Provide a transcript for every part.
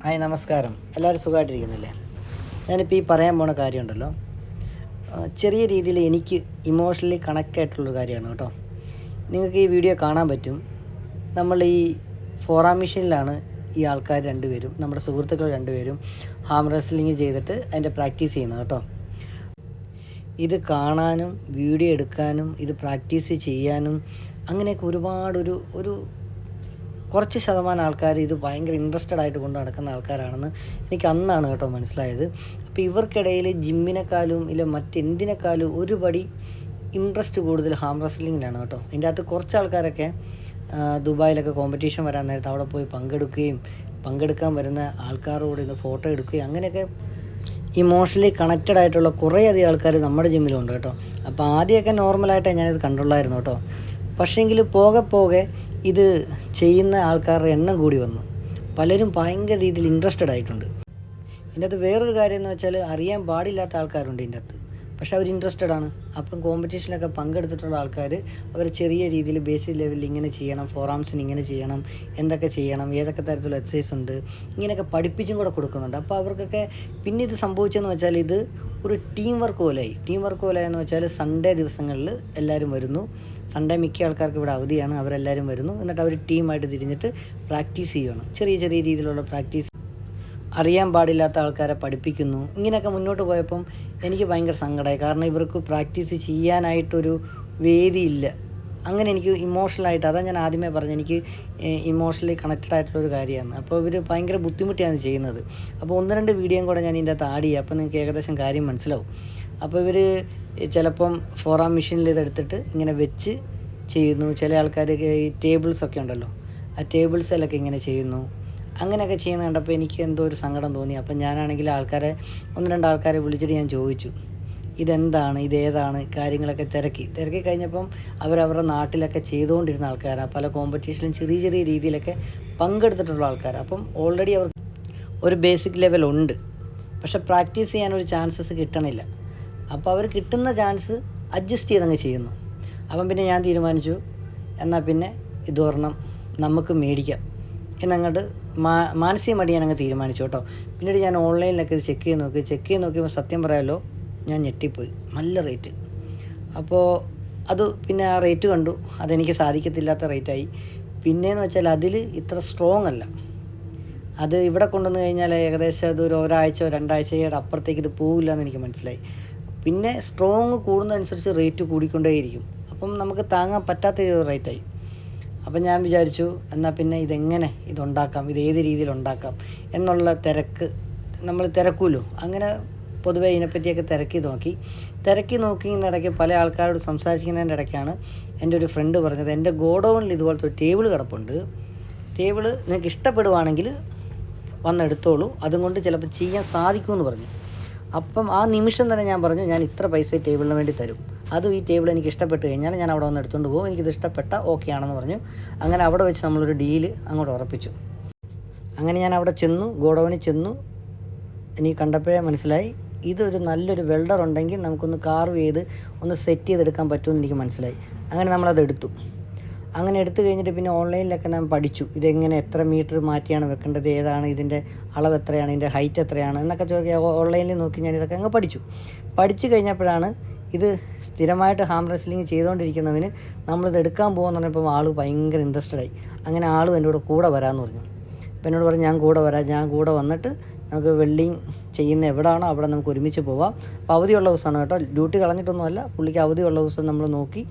Hi നമസ്കാരം. എല്ലാവരും സുഖമായിട്ടിരിക്കുന്നില്ലേ? ഞാനിപ്പോൾ ഈ പറയാൻ പോണ കാര്യമുണ്ടല്ലോ, ചെറിയ രീതിയിൽ എനിക്ക് ഇമോഷണലി കണക്റ്റ് ആയിട്ടുള്ളൊരു കാര്യമാണ് കേട്ടോ. നിങ്ങൾക്ക് ഈ വീഡിയോ കാണാൻ പറ്റും. നമ്മൾ ഈ ഫോറാം മെഷീനിലാണ് ഈ ആൾക്കാർ രണ്ടുപേരും, നമ്മുടെ സുഹൃത്തുക്കൾ രണ്ടുപേരും ഹാം റെസ്ലിംഗ് ചെയ്തിട്ട് അതിൻ്റെ പ്രാക്ടീസ് ചെയ്യുന്നത് കേട്ടോ. ഇത് കാണാനും വീഡിയോ എടുക്കാനും ഇത് പ്രാക്ടീസ് ചെയ്യാനും അങ്ങനെയൊക്കെ ഒരു കുറച്ച് ശതമാനം ആൾക്കാർ ഇത് ഭയങ്കര ഇൻട്രസ്റ്റഡ് ആയിട്ട് കൊണ്ട് നടക്കുന്ന ആൾക്കാരാണെന്ന് എനിക്ക് അന്നാണ് കേട്ടോ മനസ്സിലായത്. അപ്പോൾ ഇവർക്കിടയിൽ ജിമ്മിനെക്കാളും ഇല്ല മറ്റെന്തിനേക്കാളും ഒരുപടി ഇൻട്രസ്റ്റ് കൂടുതൽ ഹാം റെസ്ലിങ്ങിലാണ് കേട്ടോ. ഇതിൻ്റെ അകത്ത് കുറച്ച് ആൾക്കാരൊക്കെ ദുബായിലൊക്കെ കോമ്പറ്റീഷൻ വരാൻ നേരത്ത് അവിടെ പോയി പങ്കെടുക്കാൻ വരുന്ന ആൾക്കാരോട് ഇന്ന് ഫോട്ടോ എടുക്കുകയും അങ്ങനെയൊക്കെ ഇമോഷണലി കണക്റ്റഡ് ആയിട്ടുള്ള കുറേയധികം ആൾക്കാർ നമ്മുടെ ജിമ്മിലുണ്ട് കേട്ടോ. അപ്പോൾ ആദ്യമൊക്കെ നോർമലായിട്ടേ ഞാനിത് കണ്ടുള്ളായിരുന്നു കേട്ടോ. പക്ഷേങ്കിൽ പോകെ ഇത് ചെയ്യുന്ന ആൾക്കാരുടെ എണ്ണം കൂടി വന്നു. പലരും ഭയങ്കര രീതിയിൽ ഇൻട്രസ്റ്റഡ് ആയിട്ടുണ്ട്. ഇതിൻ്റെ അകത്ത് വേറൊരു കാര്യം എന്ന് വെച്ചാൽ അറിയാൻ പാടില്ലാത്ത ആൾക്കാരുണ്ട് ഇതിൻ്റെ അകത്ത്, പക്ഷെ അവർ ഇൻട്രസ്റ്റഡ് ആണ്. അപ്പം കോമ്പറ്റീഷനൊക്കെ പങ്കെടുത്തിട്ടുള്ള ആൾക്കാർ അവർ ചെറിയ രീതിയിൽ ബേസിക് ലെവലിൽ ഇങ്ങനെ ചെയ്യണം, ഫോറാംസിന് ഇങ്ങനെ ചെയ്യണം, എന്തൊക്കെ ചെയ്യണം, ഏതൊക്കെ തരത്തിലുള്ള എക്സസൈസ് ഉണ്ട്, ഇങ്ങനെയൊക്കെ പഠിപ്പിച്ചും കൂടെ കൊടുക്കുന്നുണ്ട്. അപ്പോൾ അവർക്കൊക്കെ പിന്നെ ഇത് സംഭവിച്ചതെന്ന് വെച്ചാൽ ഇത് ഒരു ടീം വർക്ക് പോലെയെന്ന് വെച്ചാൽ സൺഡേ ദിവസങ്ങളിൽ എല്ലാവരും വരുന്നു. സൺഡേ മിക്ക ആൾക്കാർക്ക് ഇവിടെ അവധിയാണ്, അവരെല്ലാവരും വരുന്നു. എന്നിട്ട് അവർ ടീമായിട്ട് തിരിഞ്ഞിട്ട് പ്രാക്ടീസ് ചെയ്യുകയാണ്. ചെറിയ രീതിയിലുള്ള പ്രാക്ടീസ്, അറിയാൻ പാടില്ലാത്ത ആൾക്കാരെ പഠിപ്പിക്കുന്നു. ഇങ്ങനെയൊക്കെ മുന്നോട്ട് പോയപ്പം എനിക്ക് ഭയങ്കര സങ്കടമായി. കാരണം ഇവർക്ക് പ്രാക്ടീസ് ചെയ്യാനായിട്ടൊരു വേദിയില്ല. അങ്ങനെ എനിക്ക് ഇമോഷണലായിട്ട്, അതാണ് ഞാൻ ആദ്യമേ പറഞ്ഞു, എനിക്ക് ഇമോഷണലി കണക്റ്റഡ് ആയിട്ടുള്ളൊരു കാര്യമാണ്. അപ്പോൾ ഇവർ ഭയങ്കര ബുദ്ധിമുട്ടിയാണ് ചെയ്യുന്നത്. അപ്പോൾ 1-2 വീഡിയോയും കൂടെ ഞാൻ ഇതിൻ്റെ അകത്ത് ആഡ് ചെയ്യാം. അപ്പോൾ നിങ്ങൾക്ക് ഏകദേശം കാര്യം മനസ്സിലാവും. അപ്പോൾ ഇവർ ചിലപ്പം ഫോറാം മെഷീനിൽ ഇതെടുത്തിട്ട് ഇങ്ങനെ വെച്ച് ചെയ്യുന്നു. ചില ആൾക്കാർ ഈ ടേബിൾസൊക്കെ ഉണ്ടല്ലോ, ആ ടേബിൾസിലൊക്കെ ഇങ്ങനെ ചെയ്യുന്നു. അങ്ങനെയൊക്കെ ചെയ്യുന്ന കണ്ടപ്പോൾ എനിക്ക് എന്തോ ഒരു സങ്കടം തോന്നി. അപ്പം ഞാനാണെങ്കിൽ 1-2 ആൾക്കാരെ വിളിച്ചിട്ട് ഞാൻ ചോദിച്ചു, ഇതെന്താണ്, ഇതേതാണ്, കാര്യങ്ങളൊക്കെ തിരക്കി കഴിഞ്ഞപ്പം അവരവരുടെ നാട്ടിലൊക്കെ ചെയ്തുകൊണ്ടിരുന്ന ആൾക്കാരാണ്. പല കോമ്പറ്റീഷനിലും ചെറിയ രീതിയിലൊക്കെ പങ്കെടുത്തിട്ടുള്ള ആൾക്കാരാണ്. അപ്പം ഓൾറെഡി അവർ ഒരു ബേസിക് ലെവലുണ്ട്, പക്ഷെ പ്രാക്ടീസ് ചെയ്യാനൊരു ചാൻസസ് കിട്ടണില്ല. അപ്പോൾ അവർ കിട്ടുന്ന ചാൻസ് അഡ്ജസ്റ്റ് ചെയ്തങ്ങ് ചെയ്യുന്നു. അപ്പം പിന്നെ ഞാൻ തീരുമാനിച്ചു, എന്നാൽ പിന്നെ ഇതൊരെണ്ണം നമുക്ക് മേടിക്കാം എന്നങ്ങോട്ട് മാനസികമായിട്ട് ഞാനങ്ങ് തീരുമാനിച്ചു കേട്ടോ. പിന്നീട് ഞാൻ ഓൺലൈനിലൊക്കെ ഇത് ചെക്ക് ചെയ്ത് നോക്കിയപ്പോൾ സത്യം പറയാമല്ലോ, ഞാൻ ഞെട്ടിപ്പോയി. നല്ല റേറ്റ്. അപ്പോൾ അത് പിന്നെ ആ റേറ്റ് കണ്ടു, അതെനിക്ക് സാധിക്കത്തില്ലാത്ത റേറ്റായി. പിന്നെയെന്ന് വെച്ചാൽ അതിൽ ഇത്ര സ്ട്രോങ് അല്ല. അത് ഇവിടെ കൊണ്ടുവന്ന് കഴിഞ്ഞാൽ ഏകദേശം അത് ഒരു ഒരാഴ്ച 2 ആഴ്ചയുടെ അപ്പുറത്തേക്ക് ഇത് പോവില്ല എന്ന് എനിക്ക് മനസ്സിലായി. പിന്നെ സ്ട്രോങ് കൂടുന്നതനുസരിച്ച് റേറ്റ് കൂടിക്കൊണ്ടേയിരിക്കും. അപ്പം നമുക്ക് താങ്ങാൻ പറ്റാത്തൊരു റേറ്റായി. അപ്പം ഞാൻ വിചാരിച്ചു, എന്നാൽ പിന്നെ ഇതുണ്ടാക്കാം, ഇത് ഏത് രീതിയിൽ ഉണ്ടാക്കാം എന്നുള്ള നമ്മൾ തിരക്കുമല്ലോ. അങ്ങനെ പൊതുവേ ഇതിനെപ്പറ്റിയൊക്കെ തിരക്കി നോക്കിയിടയ്ക്ക് പല ആൾക്കാരോട് സംസാരിക്കുന്നതിൻ്റെ ഇടയ്ക്കാണ് എൻ്റെ ഒരു ഫ്രണ്ട് പറഞ്ഞത്, എൻ്റെ ഗോഡൗണിൽ ഇതുപോലത്തെ ഒരു ടേബിൾ കിടപ്പുണ്ട്. ടേബിള് നിങ്ങൾക്ക് ഇഷ്ടപ്പെടുവാണെങ്കിൽ വന്നെടുത്തോളൂ, അതുകൊണ്ട് ചിലപ്പോൾ ചെയ്യാൻ സാധിക്കുമെന്ന് പറഞ്ഞു. അപ്പം ആ നിമിഷം തന്നെ ഞാൻ പറഞ്ഞു, ഞാൻ ഇത്ര പൈസ ടേബിളിന് വേണ്ടി തരും, അതും ഈ ടേബിൾ എനിക്ക് ഇഷ്ടപ്പെട്ട് കഴിഞ്ഞാൽ ഞാൻ അവിടെ വന്ന് എടുത്തുകൊണ്ട് പോകും, എനിക്കിത് ഇഷ്ടപ്പെട്ട ഓക്കെ ആണെന്ന് പറഞ്ഞു. അങ്ങനെ അവിടെ വെച്ച് നമ്മളൊരു ഡീല് അങ്ങോട്ട് ഉറപ്പിച്ചു. അങ്ങനെ ഞാൻ അവിടെ ചെന്നു, ഗോഡൗണിൽ ചെന്നു. എനിക്ക് കണ്ടപ്പോഴേ മനസ്സിലായി, ഇതൊരു നല്ലൊരു വെൽഡർ ഉണ്ടെങ്കിൽ നമുക്കൊന്ന് കാർവ് ചെയ്ത് ഒന്ന് സെറ്റ് ചെയ്തെടുക്കാൻ പറ്റുമെന്ന് എനിക്ക് മനസ്സിലായി. അങ്ങനെ നമ്മളത് എടുത്തു. അങ്ങനെ എടുത്തു കഴിഞ്ഞിട്ട് പിന്നെ ഓൺലൈനിലൊക്കെ ഞാൻ പഠിച്ചു, ഇതെങ്ങനെ എത്ര മീറ്റർ മാറ്റിയാണ് വെക്കേണ്ടത്, ഏതാണ് ഇതിൻ്റെ അളവ്, എത്രയാണ് ഇതിൻ്റെ ഹൈറ്റ് എത്രയാണ് എന്നൊക്കെ ഓൺലൈനിൽ നോക്കി ഞാൻ ഇതൊക്കെ അങ്ങ് പഠിച്ചു കഴിഞ്ഞപ്പോഴാണ് ഇത് സ്ഥിരമായിട്ട് ഹാം റെസ്ലിംഗ് ചെയ്തുകൊണ്ടിരിക്കുന്നവന് നമ്മളിത് എടുക്കാൻ പോകുമെന്ന് പറഞ്ഞപ്പോൾ ആൾ ഭയങ്കര ഇൻട്രസ്റ്റഡായി. അങ്ങനെ ആളും എൻ്റെ കൂടെ വരാമെന്ന് പറഞ്ഞു. അപ്പോൾ എന്നോട് പറഞ്ഞു, ഞാൻ കൂടെ വന്നിട്ട് നമുക്ക് വെൽഡിങ് ചെയ്യുന്ന എവിടെയാണോ അവിടെ നമുക്ക് ഒരുമിച്ച് പോവാം. അപ്പോൾ അവധിയുള്ള ദിവസമാണ് കേട്ടോ, ഡ്യൂട്ടി കളഞ്ഞിട്ടൊന്നുമല്ല, പുള്ളിക്ക് അവധിയുള്ള ദിവസം നമ്മൾ നോക്കി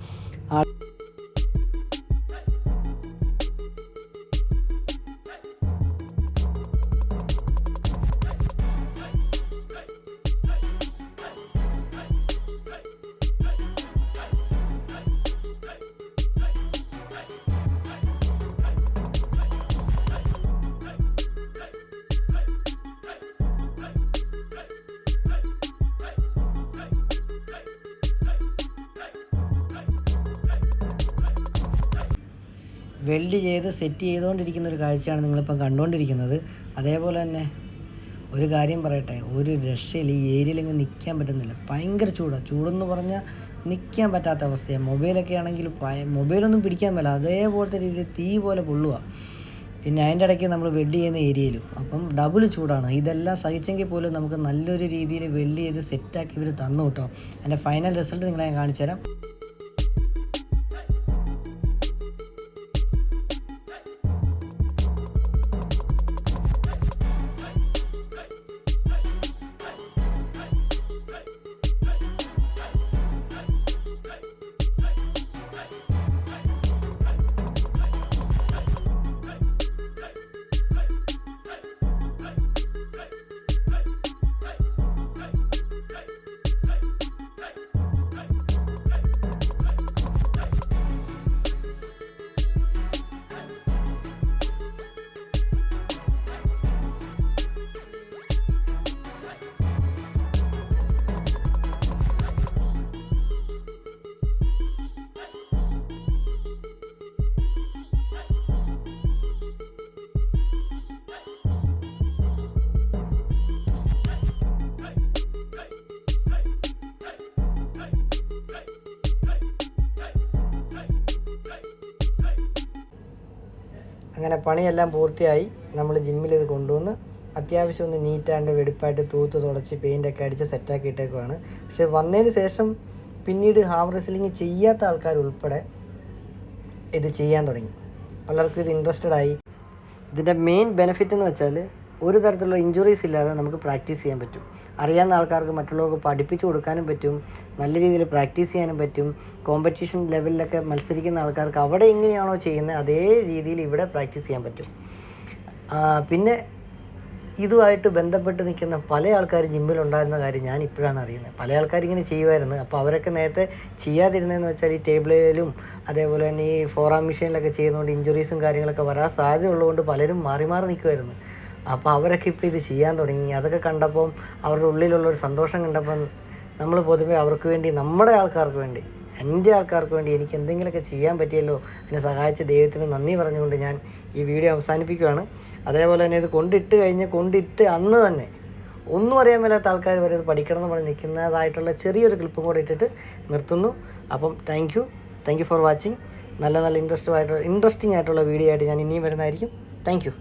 വെൽഡ് ചെയ്ത് സെറ്റ് ചെയ്തുകൊണ്ടിരിക്കുന്ന ഒരു കാഴ്ചയാണ് നിങ്ങളിപ്പം കണ്ടുകൊണ്ടിരിക്കുന്നത്. അതേപോലെ തന്നെ ഒരു കാര്യം പറയട്ടെ, ഒരു രക്ഷയിൽ ഈ ഏരിയയിലെങ്കിൽ നിൽക്കാൻ പറ്റുന്നില്ല. ഭയങ്കര ചൂടെന്ന് പറഞ്ഞാൽ നിൽക്കാൻ പറ്റാത്ത അവസ്ഥയാണ്. മൊബൈലൊക്കെ ആണെങ്കിൽ മൊബൈലൊന്നും പിടിക്കാൻ പറ്റില്ല, അതേപോലത്തെ രീതിയിൽ തീ പോലെ പൊള്ളുക. പിന്നെ അതിൻ്റെ ഇടയ്ക്ക് നമ്മൾ വെൽഡ് ചെയ്യുന്ന ഏരിയയിലും. അപ്പം ഡബിൾ ചൂടാണ്. ഇതെല്ലാം സഹിച്ചെങ്കിൽ പോലും നമുക്ക് നല്ലൊരു രീതിയിൽ വെൽഡ് ചെയ്ത് സെറ്റാക്കി ഇവർ തന്നു കേട്ടോ. അതിൻ്റെ ഫൈനൽ റിസൾട്ട് നിങ്ങളെ ഞാൻ കാണിച്ചു തരാം. അങ്ങനെ പണിയെല്ലാം പൂർത്തിയായി. നമ്മൾ ജിമ്മിൽ ഇത് കൊണ്ടുവന്ന് അത്യാവശ്യം ഒന്ന് നീറ്റാണ്ട് വെടിപ്പായിട്ട് തൂത്ത് തുടച്ച് പെയിൻ്റൊക്കെ അടിച്ച് സെറ്റാക്കി ഇട്ടേക്കുവാണ്. പക്ഷെ വന്നതിന് ശേഷം പിന്നീട് ഹാം റെസ്ലിംഗ് ചെയ്യാത്ത ആൾക്കാർ ഉൾപ്പെടെ ഇത് ചെയ്യാൻ തുടങ്ങി. പലർക്കും ഇത് ഇൻട്രസ്റ്റഡ് ആയി. ഇതിൻ്റെ മെയിൻ ബെനിഫിറ്റ് എന്ന് വെച്ചാൽ ഒരു തരത്തിലുള്ള ഇഞ്ചുറീസ് ഇല്ലാതെ നമുക്ക് പ്രാക്ടീസ് ചെയ്യാൻ പറ്റും. അറിയാവുന്ന ആൾക്കാർക്ക് മറ്റുള്ളവർക്ക് പഠിപ്പിച്ചു കൊടുക്കാനും പറ്റും, നല്ല രീതിയിൽ പ്രാക്ടീസ് ചെയ്യാനും പറ്റും. കോമ്പറ്റീഷൻ ലെവലിലൊക്കെ മത്സരിക്കുന്ന ആൾക്കാർക്ക് അവിടെ എങ്ങനെയാണോ ചെയ്യുന്നത് അതേ രീതിയിൽ ഇവിടെ പ്രാക്ടീസ് ചെയ്യാൻ പറ്റും. പിന്നെ ഇതുമായിട്ട് ബന്ധപ്പെട്ട് നിൽക്കുന്ന പല ആൾക്കാർ ജിമ്മിലുണ്ടായിരുന്ന കാര്യം ഞാൻ ഇപ്പോഴാണ് അറിയുന്നത്. പല ആൾക്കാർ ഇങ്ങനെ ചെയ്യുമായിരുന്നു. അപ്പോൾ അവരൊക്കെ നേരത്തെ ചെയ്യാതിരുന്നതെന്ന് വെച്ചാൽ ഈ ടേബിളിലും അതേപോലെ തന്നെ ഈ ഫോറാം മെഷീനിലൊക്കെ ചെയ്യുന്നതുകൊണ്ട് ഇഞ്ചുറീസും കാര്യങ്ങളൊക്കെ വരാൻ സാധ്യത ഉള്ളതുകൊണ്ട് പലരും മാറി മാറി നിൽക്കുമായിരുന്നു. അപ്പോൾ അവരൊക്കെ ഇപ്പോൾ ഇത് ചെയ്യാൻ തുടങ്ങി. അതൊക്കെ കണ്ടപ്പം അവരുടെ ഉള്ളിലുള്ളൊരു സന്തോഷം കണ്ടപ്പം നമ്മൾ പൊതുവെ അവർക്ക് വേണ്ടി, നമ്മുടെ ആൾക്കാർക്ക് വേണ്ടി, എൻ്റെ ആൾക്കാർക്ക് വേണ്ടി എനിക്ക് എന്തെങ്കിലുമൊക്കെ ചെയ്യാൻ പറ്റിയല്ലോ, എന്നെ സഹായിച്ച ദൈവത്തിന് നന്ദി പറഞ്ഞുകൊണ്ട് ഞാൻ ഈ വീഡിയോ അവസാനിപ്പിക്കുകയാണ്. അതേപോലെ തന്നെ ഇത് കൊണ്ടിട്ട് അന്ന് തന്നെ ഒന്നും അറിയാൻ മേലാത്ത ആൾക്കാർ വരെ ഇത് പഠിക്കണം എന്ന് പറഞ്ഞ് നിൽക്കുന്നതായിട്ടുള്ള ചെറിയൊരു ക്ലിപ്പും കൂടെ ഇട്ടിട്ട് നിർത്തുന്നു. അപ്പം താങ്ക് യു ഫോർ വാച്ചിങ്. നല്ല ഇൻട്രസ്റ്റിംഗ് ആയിട്ടുള്ള വീഡിയോ ആയിട്ട് ഞാൻ ഇനിയും വരുന്നതായിരിക്കും. Thank you.